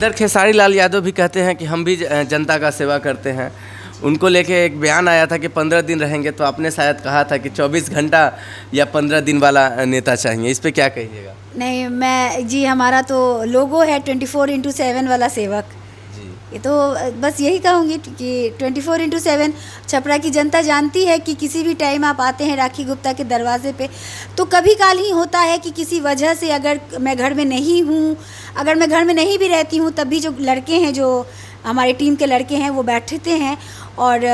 इधर खेसारी लाल यादव भी कहते हैं कि हम भी जनता का सेवा करते हैं। उनको लेके एक बयान आया था कि 15 दिन रहेंगे, तो आपने शायद कहा था कि 24 घंटा या 15 दिन वाला नेता चाहिए। इस पे क्या कहिएगा? नहीं, मैं जी हमारा तो लोगो है 24/7 वाला सेवक। ये तो बस यही कहूँगी कि 24/7 छपरा की जनता जानती है कि किसी भी टाइम आप आते हैं राखी गुप्ता के दरवाजे पे, तो कभी काल ही होता है कि किसी वजह से अगर मैं घर में नहीं हूँ, अगर मैं घर में नहीं भी रहती हूँ, तब भी जो लड़के हैं, जो हमारे टीम के लड़के हैं, वो बैठते हैं और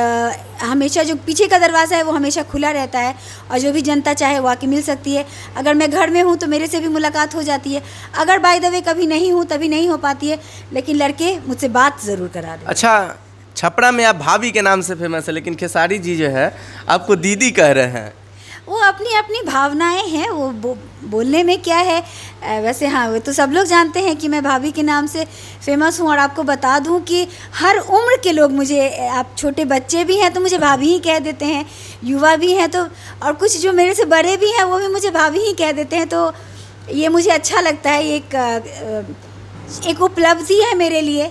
हमेशा जो पीछे का दरवाज़ा है वो हमेशा खुला रहता है और जो भी जनता चाहे वो आके मिल सकती है। अगर मैं घर में हूँ तो मेरे से भी मुलाकात हो जाती है, अगर बाय द वे कभी नहीं हूँ तभी नहीं हो पाती है, लेकिन लड़के मुझसे बात ज़रूर करा देते। अच्छा, छपरा में आप भाभी के नाम से फेमस है, लेकिन खेसारी जी जो है आपको दीदी कह रहे हैं। वो अपनी अपनी भावनाएं हैं, वो बोलने में क्या है। वैसे हाँ, वो तो सब लोग जानते हैं कि मैं भाभी के नाम से फेमस हूँ। और आपको बता दूँ कि हर उम्र के लोग मुझे, आप छोटे बच्चे भी हैं तो मुझे भाभी ही कह देते हैं, युवा भी हैं तो, और कुछ जो मेरे से बड़े भी हैं वो भी मुझे भाभी ही कह देते हैं। तो ये मुझे अच्छा लगता है, एक उपलब्धि है मेरे लिए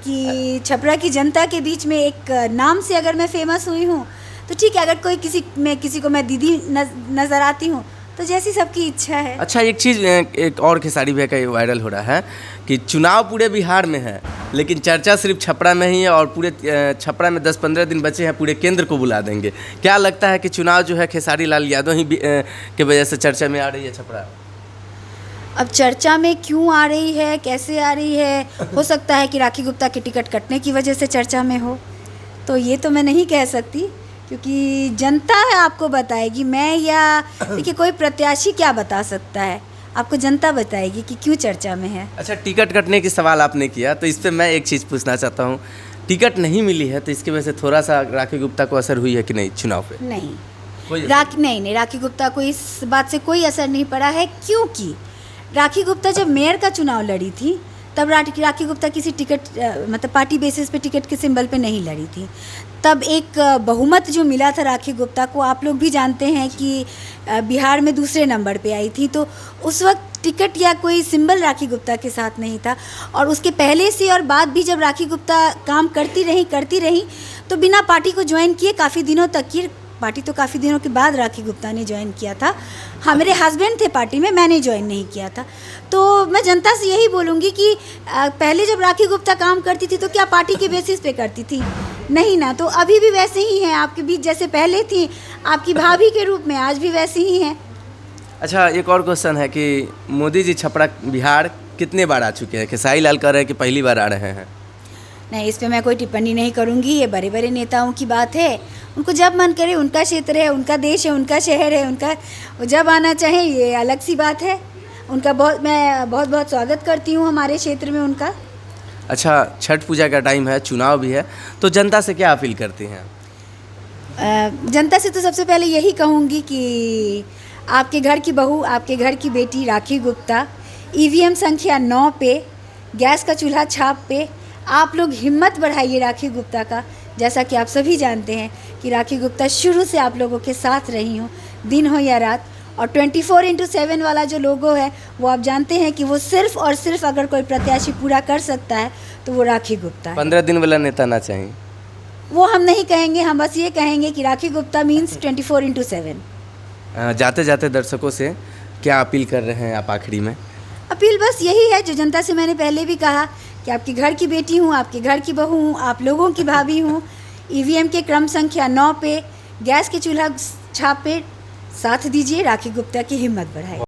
कि छपरा की जनता के बीच में एक नाम से अगर मैं फेमस हुई हूँ तो ठीक है। अगर कोई किसी को मैं दीदी नज़र आती हूँ तो जैसी सबकी इच्छा है। अच्छा, एक चीज़ एक और खेसारी भैया का वायरल हो रहा है कि चुनाव पूरे बिहार में है, लेकिन चर्चा सिर्फ छपरा में ही है और पूरे छपरा में 10-15 दिन बचे हैं, पूरे केंद्र को बुला देंगे। क्या लगता है कि चुनाव जो है खेसारी लाल यादव ही के वजह से चर्चा में आ रही है छपरा? अब चर्चा में क्यों आ रही है, कैसे आ रही है, हो सकता है कि राखी गुप्ता के टिकट कटने की वजह से चर्चा में हो, तो ये तो मैं नहीं कह सकती, क्योंकि जनता है आपको बताएगी। मैं या देखिए कोई प्रत्याशी क्या बता सकता है, आपको जनता बताएगी कि क्यों चर्चा में है। अच्छा, टिकट कटने की सवाल आपने किया तो इस पर मैं एक चीज़ पूछना चाहता हूँ। टिकट नहीं मिली है तो इसकी वजह से थोड़ा सा राखी गुप्ता को असर हुई है कि नहीं चुनाव पे? नहीं, राखी गुप्ता को इस बात से कोई असर नहीं पड़ा है, क्योंकि राखी गुप्ता जब मेयर का चुनाव लड़ी थी तब राखी गुप्ता किसी टिकट मतलब पार्टी बेसिस पे टिकट के सिंबल पे नहीं लड़ी थी। तब एक बहुमत जो मिला था राखी गुप्ता को, आप लोग भी जानते हैं कि बिहार में दूसरे नंबर पे आई थी, तो उस वक्त टिकट या कोई सिंबल राखी गुप्ता के साथ नहीं था। और उसके पहले से और बाद भी जब राखी गुप्ता काम करती रही तो बिना पार्टी को ज्वाइन किए काफ़ी दिनों तक की, पार्टी तो काफ़ी दिनों के बाद राखी गुप्ता ने ज्वाइन किया था। हाँ, मेरे हस्बैंड थे पार्टी में, मैंने ज्वाइन नहीं किया था। तो मैं जनता से यही बोलूँगी कि पहले जब राखी गुप्ता काम करती थी तो क्या पार्टी के बेसिस पे करती थी? नहीं ना। तो अभी भी वैसे ही हैं आपके बीच, जैसे पहले थी आपकी भाभी के रूप में, आज भी वैसे ही हैं। अच्छा, एक और क्वेश्चन है कि मोदी जी छपरा बिहार कितने बार आ चुके हैं? खेसारी लाल कह रहे हैं कि पहली बार आ रहे हैं। नहीं, इस पे मैं कोई टिप्पणी नहीं करूँगी। ये बड़े बड़े नेताओं की बात है, उनको जब मन करे, उनका क्षेत्र है, उनका देश है, उनका शहर है, उनका जब आना चाहें ये अलग सी बात है। मैं बहुत बहुत स्वागत करती हूँ हमारे क्षेत्र में उनका। अच्छा, छठ पूजा का टाइम है, चुनाव भी है, तो जनता से क्या अपील करती हैं? जनता से तो सबसे पहले यही कहूँगी कि आपके घर की बहू, आपके घर की बेटी राखी गुप्ता EVM संख्या 9 पे, गैस का चूल्हा छाप पे आप लोग हिम्मत बढ़ाइए राखी गुप्ता का। जैसा कि आप सभी जानते हैं कि राखी गुप्ता शुरू से आप लोगों के साथ रही हूँ, दिन हो या रात। और 24/7 वाला जो लोगो है वो आप जानते हैं कि वो सिर्फ और सिर्फ अगर कोई प्रत्याशी पूरा कर सकता है तो वो राखी गुप्ता है। 15 दिन वाला नेता ना चाहिए, वो हम नहीं कहेंगे, हम बस ये कहेंगे कि राखी गुप्ता मीन्स 24/7। जाते जाते दर्शकों से क्या अपील कर रहे हैं आप आखिरी में? अपील बस यही है जो जनता से मैंने पहले भी कहा कि आपके घर की बेटी हूँ, आपके घर की बहू हूँ, आप लोगों की भाभी हूँ। EVM के क्रम संख्या 9 पे, गैस के चूल्हा छाप पे साथ दीजिए, राखी गुप्ता की हिम्मत बढ़ाइए।